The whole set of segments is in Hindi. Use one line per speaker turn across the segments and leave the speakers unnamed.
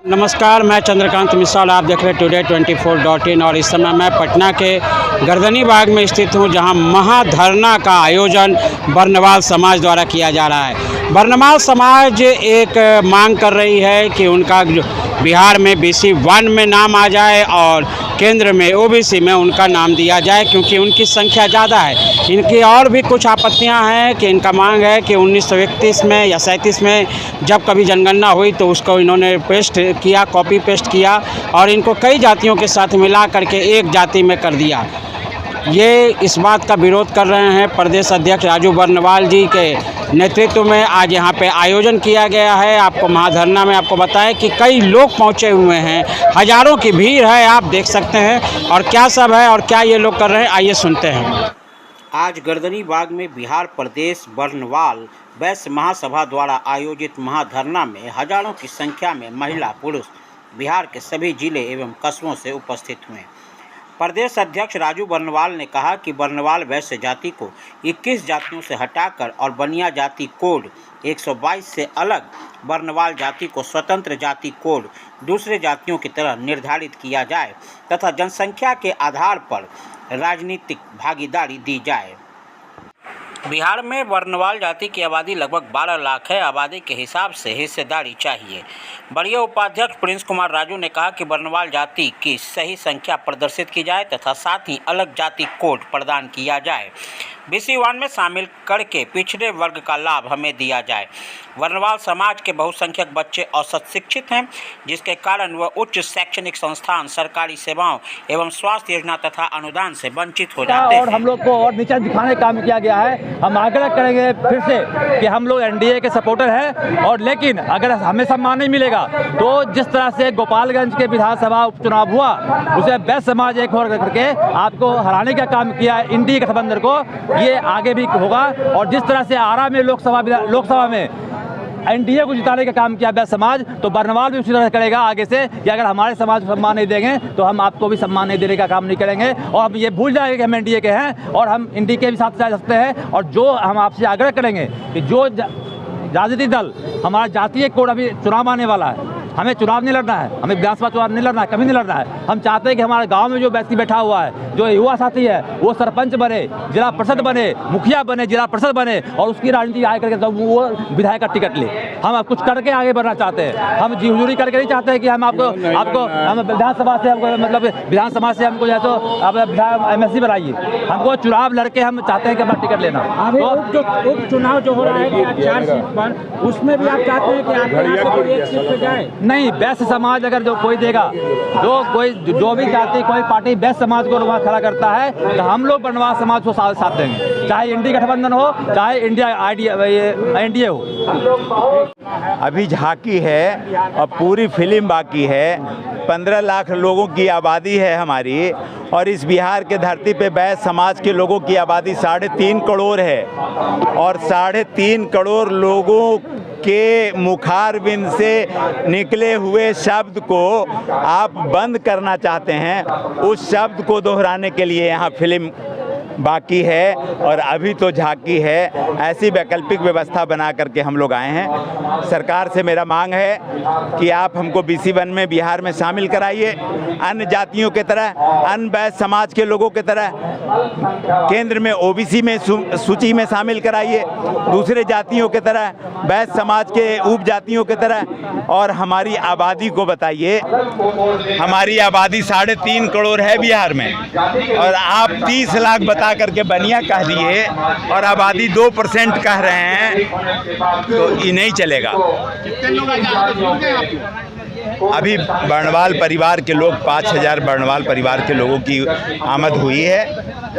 नमस्कार, मैं चंद्रकांत मिश्रा और आप देख रहे हैं टुडे 24.in। और इस समय मैं पटना के गर्दनी बाग में स्थित हूं, जहां महाधरना का आयोजन बर्नवाल समाज द्वारा किया जा रहा है। बर्नवाल समाज एक मांग कर रही है कि उनका बिहार में BC 1 में नाम आ जाए और केंद्र में OBC में उनका नाम दिया जाए, क्योंकि उनकी संख्या ज़्यादा है। इनकी और भी कुछ आपत्तियां हैं कि इनका मांग है कि 1931 में या 37 में जब कभी जनगणना हुई तो उसको इन्होंने कॉपी पेस्ट किया और इनको कई जातियों के साथ मिला करके एक जाति में कर दिया। ये इस बात का विरोध कर रहे हैं। प्रदेश अध्यक्ष राजू बर्नवाल जी के नेतृत्व में आज यहाँ पे आयोजन किया गया है। आपको महाधरना में आपको बताएं कि कई लोग पहुँचे हुए हैं, हज़ारों की भीड़ है, आप देख सकते हैं। और क्या सब है और क्या ये लोग कर रहे हैं, आइए सुनते हैं। आज गर्दनी बाग में बिहार प्रदेश बर्नवाल वैश्य महासभा द्वारा आयोजित महाधरना में हजारों की संख्या में महिला पुरुष बिहार के सभी जिले एवं कस्बों से उपस्थित हुए। प्रदेश अध्यक्ष राजू बर्नवाल ने कहा कि बर्नवाल वैश्य जाति को 21 जातियों से हटाकर और बनिया जाति कोड 122 से अलग बर्नवाल जाति को स्वतंत्र जाति कोड दूसरे जातियों की तरह निर्धारित किया जाए तथा जनसंख्या के आधार पर राजनीतिक भागीदारी दी जाए। बिहार में बर्नवाल जाति की आबादी लगभग 12 लाख है। आबादी के हिसाब से हिस्सेदारी चाहिए। बड़े उपाध्यक्ष प्रिंस कुमार राजू ने कहा कि बर्नवाल जाति की सही संख्या प्रदर्शित की जाए तथा साथ ही अलग जाति कोड प्रदान किया जाए। BC 1 में शामिल करके पिछड़े वर्ग का लाभ हमें दिया जाए। बर्नवाल समाज के बहुसंख्यक बच्चे औसत शिक्षित हैं, जिसके कारण वह उच्च शैक्षणिक संस्थान, सरकारी सेवाओं एवं स्वास्थ्य योजना तथा अनुदान से वंचित हो जाते हैं।
और हम लोग को और नीचा दिखाने का काम किया गया है। हम आग्रह करेंगे फिर से कि हम लोग NDA के सपोर्टर हैं, और लेकिन अगर हमें सम्मान नहीं मिलेगा तो जिस तरह से गोपालगंज के विधानसभा उपचुनाव हुआ उसे वैश्य समाज एक और करके आपको हराने का काम किया है NDA गठबंधन को, ये आगे भी होगा। और जिस तरह से आरा में लोकसभा में NDA को जिताने का काम किया वैश्य समाज, तो बर्नवाल भी उसी तरह करेगा आगे से कि अगर हमारे समाज को सम्मान नहीं देंगे तो हम आपको भी सम्मान नहीं देने का काम नहीं करेंगे। और हम ये भूल जाएंगे कि हम NDA के हैं और हम NDA के भी साथ जा सकते हैं। और जो हम आपसे आग्रह करेंगे कि जो राजनीतिक दल हमारा जातीय कोड, अभी चुनाव आने वाला है, हमें चुनाव नहीं लड़ना है, हमें विधानसभा चुनाव नहीं लड़ना है, कभी नहीं लड़ना है। हम चाहते हैं कि हमारे गांव में जो व्यक्ति बैठा हुआ है, जो युवा साथी है, वो सरपंच बने, जिला परिषद बने, मुखिया बने, जिला परिषद बने और उसकी राजनीति आगे करके तो वो विधायक का टिकट ले। हम कुछ करके आगे बढ़ना चाहते हैं। हम जी हुजूरी करके नहीं चाहते हैं कि हम हम विधानसभा से विधानसभा से हमको जैसे MSC बनाइए। हमको चुनाव लड़के हम चाहते हैं कि हमारा टिकट लेना।
तो उपचुनाव जो हो रहा है 4 सीट पर, उसमें भी आप चाहते हैं कि आपके एक सीट पे जाए?
नहीं, वैश्य समाज अगर जो कोई देगा, जो भी जाति कोई पार्टी वैश्य समाज को वहाँ खड़ा करता है तो हम लोग बर्नवाल समाज को साथ देंगे, चाहे NDA गठबंधन हो, चाहे NDA हो।
अभी झांकी है और पूरी फिल्म बाकी है। 15 लाख लोगों की आबादी है हमारी, और इस बिहार के धरती पे वैश्य समाज के लोगों की आबादी 3.5 करोड़ है। और 3.5 करोड़ लोगों के मुखारबिंद से निकले हुए शब्द को आप बंद करना चाहते हैं। उस शब्द को दोहराने के लिए यहाँ फिल्म बाकी है और अभी तो झांकी है। ऐसी वैकल्पिक व्यवस्था बना करके हम लोग आए हैं। सरकार से मेरा मांग है कि आप हमको BC 1 में बिहार में शामिल कराइए, अन्य जातियों के तरह, अन्य वैश्य समाज के लोगों के तरह केंद्र में OBC में सूची में शामिल कराइए, दूसरे जातियों के तरह, वैश्य समाज के उपजातियों के तरह। और हमारी आबादी को बताइए, हमारी आबादी 3.5 करोड़ है बिहार में, और आप 30 लाख बता करके बनिया कह दिए और आबादी 2% कह रहे हैं, तो ये नहीं चलेगा। अभी बर्नवाल परिवार के लोग 5000 बर्नवाल परिवार के लोगों की आमद हुई है।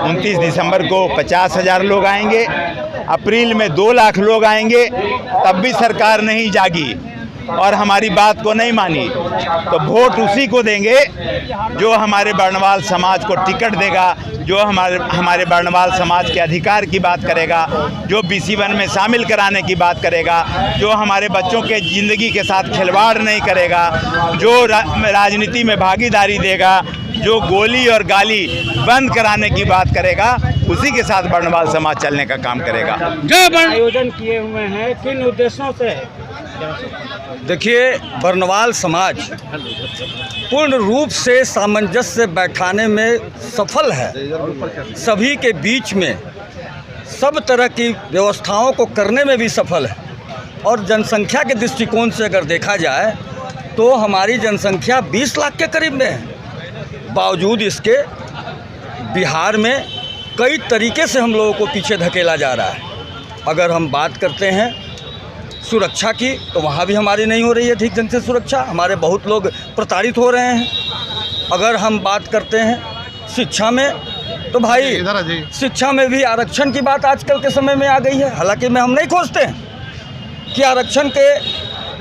29 दिसंबर को 50,000 लोग आएंगे, अप्रैल में 2 लाख लोग आएंगे। तब भी सरकार नहीं जागी और हमारी बात को नहीं मानी, तो वोट उसी को देंगे जो हमारे बर्नवाल समाज को टिकट देगा, जो हमारे बर्नवाल समाज के अधिकार की बात करेगा, जो BC 1 में शामिल कराने की बात करेगा, जो हमारे बच्चों के ज़िंदगी के साथ खिलवाड़ नहीं करेगा, जो राजनीति में भागीदारी देगा, जो गोली और गाली बंद कराने की बात करेगा, उसी के साथ बर्नवाल समाज चलने का काम करेगा।
आयोजन किए हुए हैं, किन उद्देश्यों से?
देखिए, बरनवाल समाज पूर्ण रूप से सामंजस्य बैठाने में सफल है। सभी के बीच में सब तरह की व्यवस्थाओं को करने में भी सफल है। और जनसंख्या के दृष्टिकोण से अगर देखा जाए तो हमारी जनसंख्या 20 लाख के करीब में है। बावजूद इसके बिहार में कई तरीके से हम लोगों को पीछे धकेला जा रहा है। अगर हम बात करते हैं सुरक्षा की, तो वहाँ भी हमारी नहीं हो रही है ठीक ढंग से सुरक्षा। हमारे बहुत लोग प्रताड़ित हो रहे हैं। अगर हम बात करते हैं शिक्षा में, तो भाई शिक्षा में भी आरक्षण की बात आजकल के समय में आ गई है। हालांकि हम नहीं खोजते हैं कि आरक्षण के,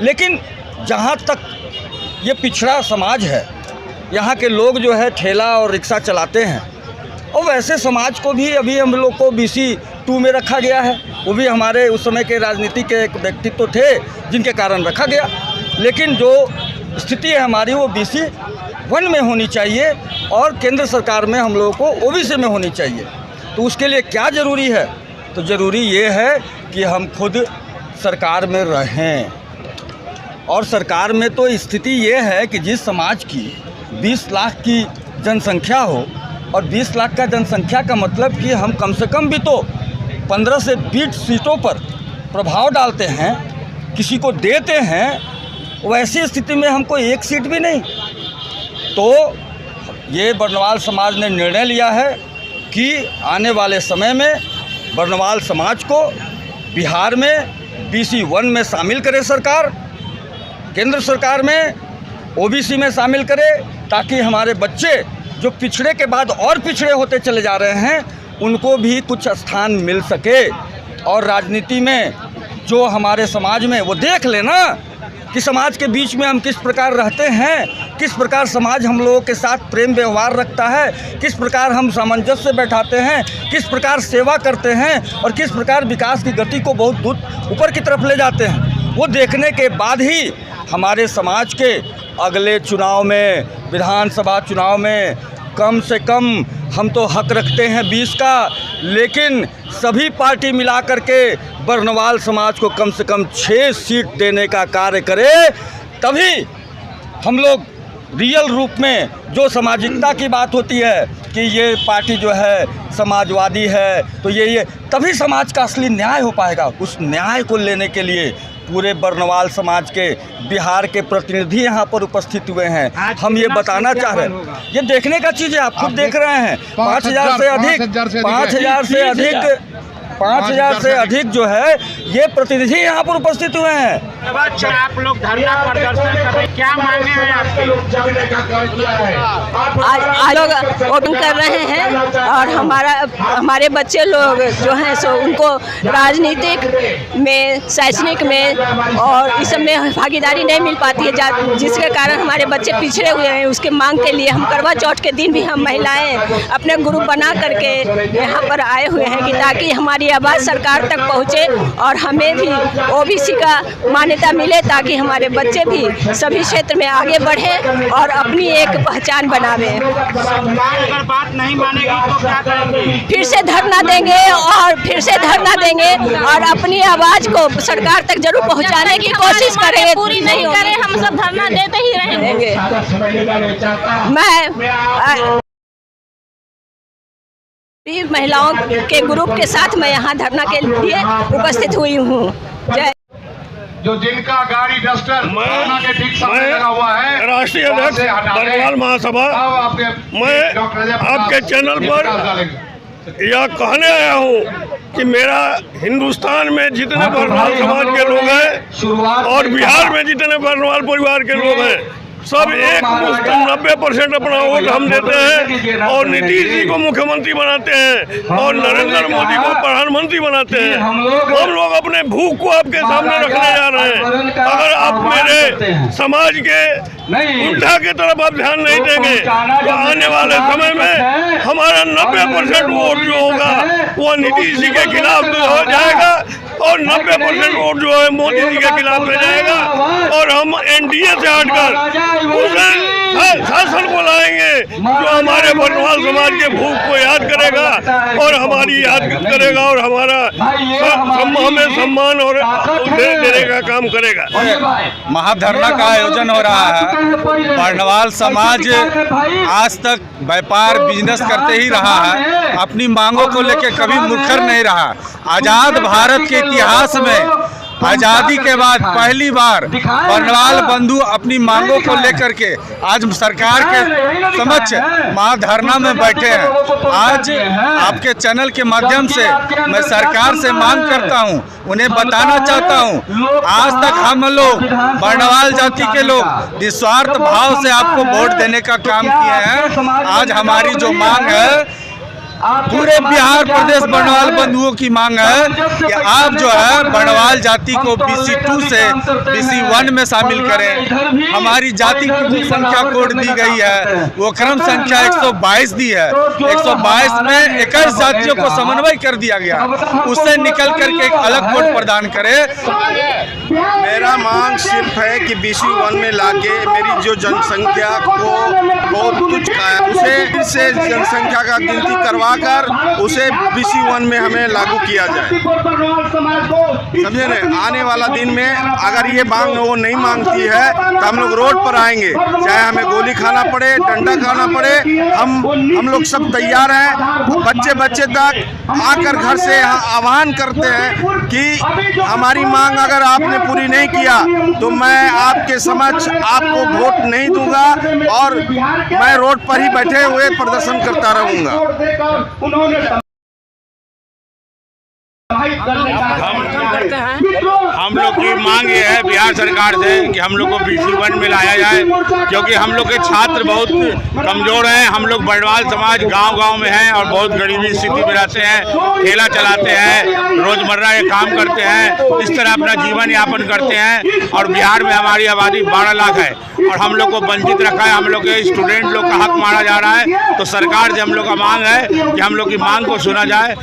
लेकिन जहाँ तक ये पिछड़ा समाज है, यहाँ के लोग जो है ठेला और रिक्शा चलाते हैं, और वैसे समाज को भी अभी हम लोग को BC 2 में रखा गया है। वो भी हमारे उस समय के राजनीति के एक व्यक्तित्व थे जिनके कारण रखा गया। लेकिन जो स्थिति है हमारी वो BC 1 में होनी चाहिए और केंद्र सरकार में हम लोगों को OBC में होनी चाहिए। तो उसके लिए क्या ज़रूरी है? तो ज़रूरी ये है कि हम खुद सरकार में रहें। और सरकार में तो स्थिति ये है कि जिस समाज की 20 लाख की जनसंख्या हो, और 20 लाख का जनसंख्या का मतलब कि हम कम से कम भी तो 15 से 20 सीटों पर प्रभाव डालते हैं, किसी को देते हैं, वैसी स्थिति में हमको एक सीट भी नहीं। तो ये बरनवाल समाज ने निर्णय लिया है कि आने वाले समय में बरनवाल समाज को बिहार में BC 1 में शामिल करे सरकार, केंद्र सरकार में OBC में शामिल करे, ताकि हमारे बच्चे जो पिछड़े के बाद और पिछड़े होते चले जा रहे हैं उनको भी कुछ स्थान मिल सके। और राजनीति में जो हमारे समाज में वो देख लेना कि समाज के बीच में हम किस प्रकार रहते हैं, किस प्रकार समाज हम लोगों के साथ प्रेम व्यवहार रखता है, किस प्रकार हम सामंजस्य बैठाते हैं, किस प्रकार सेवा करते हैं और किस प्रकार विकास की गति को बहुत दूर ऊपर की तरफ ले जाते हैं। वो देखने के बाद ही हमारे समाज के अगले चुनाव में, विधानसभा चुनाव में कम से कम हम तो हक रखते हैं 20 का, लेकिन सभी पार्टी मिला करके बरनवाल समाज को कम से कम 6 सीट देने का कार्य करे। तभी हम लोग रियल रूप में जो सामाजिकता की बात होती है कि ये पार्टी जो है समाजवादी है, तो ये तभी समाज का असली न्याय हो पाएगा। उस न्याय को लेने के लिए पूरे बरनवाल समाज के बिहार के प्रतिनिधि यहाँ पर उपस्थित हुए हैं। हम ये बताना चाह रहे हैं, ये देखने का चीज़ है, आप खुद देख रहे हैं। 5,000 से अधिक जो है ये प्रतिनिधि यहाँ पर उपस्थित हुए हैं।
अच्छा, आप लोग धरना प्रदर्शन कर रहे हैं, क्या मांगे हैं आपके?
आज लोग वोटिंग कर रहे हैं और हमारे बच्चे लोग जो हैं सो उनको राजनीतिक में, शैक्षणिक में और इस सब में भागीदारी नहीं मिल पाती है, जिसके कारण हमारे बच्चे पिछड़े हुए हैं। उसके मांग के लिए हम करवा चौथ के दिन भी हम महिलाएं अपने ग्रुप बना करके यहाँ पर आए हुए हैं कि ताकि हमारी आवाज़ सरकार तक पहुँचे और हमें भी OBC का मान्यता मिले, ताकि हमारे बच्चे भी सभी क्षेत्र में आगे बढ़े और अपनी एक पहचान बनावे।
अगर बात नहीं मानेगी तो क्या करेंगे?
फिर से धरना देंगे और अपनी आवाज़ को सरकार तक जरूर पहुंचाने की कोशिश करेंगे।
पूरी नहीं करें हम सब धरना देते ही रहेंगे।
मैं महिलाओं के ग्रुप के साथ मैं यहाँ धरना के लिए उपस्थित हुई हूँ। जय।
जो जिनका गाड़ी डस्टर के ठीक सामने लगा हुआ है,
राष्ट्रीय अध्यक्ष बरनवाल महासभा, मैं आपके चैनल पर यह कहने आया हूँ कि मेरा हिंदुस्तान में जितने बरनवाल समाज के लोग हैं और बिहार में जितने बरनवाल परिवार के लोग हैं, सब एक 90% अपना वोट हम देते हैं और नीतीश जी को मुख्यमंत्री बनाते हैं और नरेंद्र मोदी को प्रधानमंत्री बनाते हैं। हम लोग अपने भूख को आपके सामने रखने जा रहे हैं। अगर आप मेरे समाज के उल्टा की तरफ आप ध्यान नहीं देंगे तो आने वाले समय में हमारा 90% वोट जो होगा वो नीतीश जी के खिलाफ हो जाएगा और 90% वोट जो है मोदी जी के खिलाफ हो जाएगा और हम NDA से हटकर उसे शासन को लाएंगे जो हमारे बर्नवाल समाज के भूख को याद करेगा और हमारी याद करेगा और हमारा हमें सम्मान और देने का काम करेगा।
महाधरना का आयोजन हो रहा है। बर्नवाल समाज आज तक व्यापार बिजनेस करते ही रहा है, अपनी मांगों को लेकर कभी मुखर नहीं रहा। आज़ाद भारत के इतिहास में आज़ादी के बाद पहली बार बर्नवाल बंधु अपनी मांगों को लेकर के आज सरकार के समक्ष महाधरना में बैठे हैं। आज आपके चैनल के माध्यम से मैं सरकार से मांग करता हूं, उन्हें बताना चाहता हूं, आज तक हम लोग बर्नवाल जाति के लोग निस्वार्थ भाव से आपको वोट देने का काम किए हैं। आज हमारी जो मांग है, पूरे बिहार प्रदेश बर्नवाल बंधुओं की मांग है कि आप जो है बर्नवाल जाति को BC 2 से BC 1 में शामिल करें। हमारी जाति की जो संख्या कोड दी गई है वो क्रम संख्या 122 दी है। 122 में 21 जातियों को समन्वय कर दिया गया, उससे निकल करके एक अलग कोड प्रदान करे।
मेरा मांग सिर्फ है कि BC 1 में लाके मेरी जो जनसंख्या को बहुत तुच्छ है उसे फिर से जनसंख्या का गिनती करवाकर उसे BC 1 में हमें लागू किया जाए। समझे न, आने वाला दिन में अगर ये मांग वो नहीं मांगती है तो हम लोग रोड पर आएंगे, चाहे हमें गोली खाना पड़े, डंडा खाना पड़े, हम लोग सब तैयार हैं। बच्चे तक आकर घर से आह्वान करते हैं कि हमारी मांग अगर आपने पूरी नहीं किया तो मैं आपके समक्ष आपको वोट नहीं दूंगा और मैं रोड पर ही बैठे हुए प्रदर्शन करता रहूंगा।
हम लोग की मांग ये है बिहार सरकार से कि हम लोग को BC 1 में लाया जाए, क्योंकि हम लोग के छात्र बहुत कमज़ोर हैं। हम लोग बर्नवाल समाज गांव में हैं और बहुत गरीबी स्थिति में रहते हैं, ठेला चलाते हैं, रोज़मर्रा के काम करते हैं, इस तरह अपना जीवन यापन करते हैं। और बिहार में हमारी आबादी 12 लाख है और हम लोग को वंचित रखा है। हम लोग के स्टूडेंट लोग का हक मारा जा रहा है। तो सरकार से हम लोग का मांग है कि हम लोग की मांग को सुना जाए।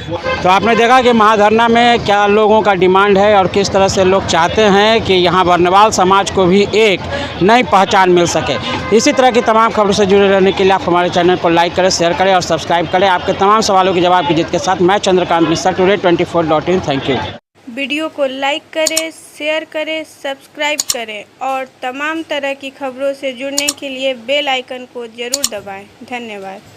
तो आपने देखा कि महाधरना में क्या लोगों का डिमांड है और किस तरह से लोग चाहते हैं कि यहाँ बर्नवाल समाज को भी एक नई पहचान मिल सके। इसी तरह की तमाम खबरों से जुड़े रहने के लिए आप हमारे चैनल को लाइक करें, शेयर करें और सब्सक्राइब करें। आपके तमाम सवालों के जवाब की जीत के साथ मैं Chandrakant Mishra, today 24.in। Thank you.
Video को लाइक करें, शेयर करें, सब्सक्राइब करें और तमाम तरह की खबरों से जुड़ने के लिए बेल आइकन को ज़रूर दबाएं। धन्यवाद।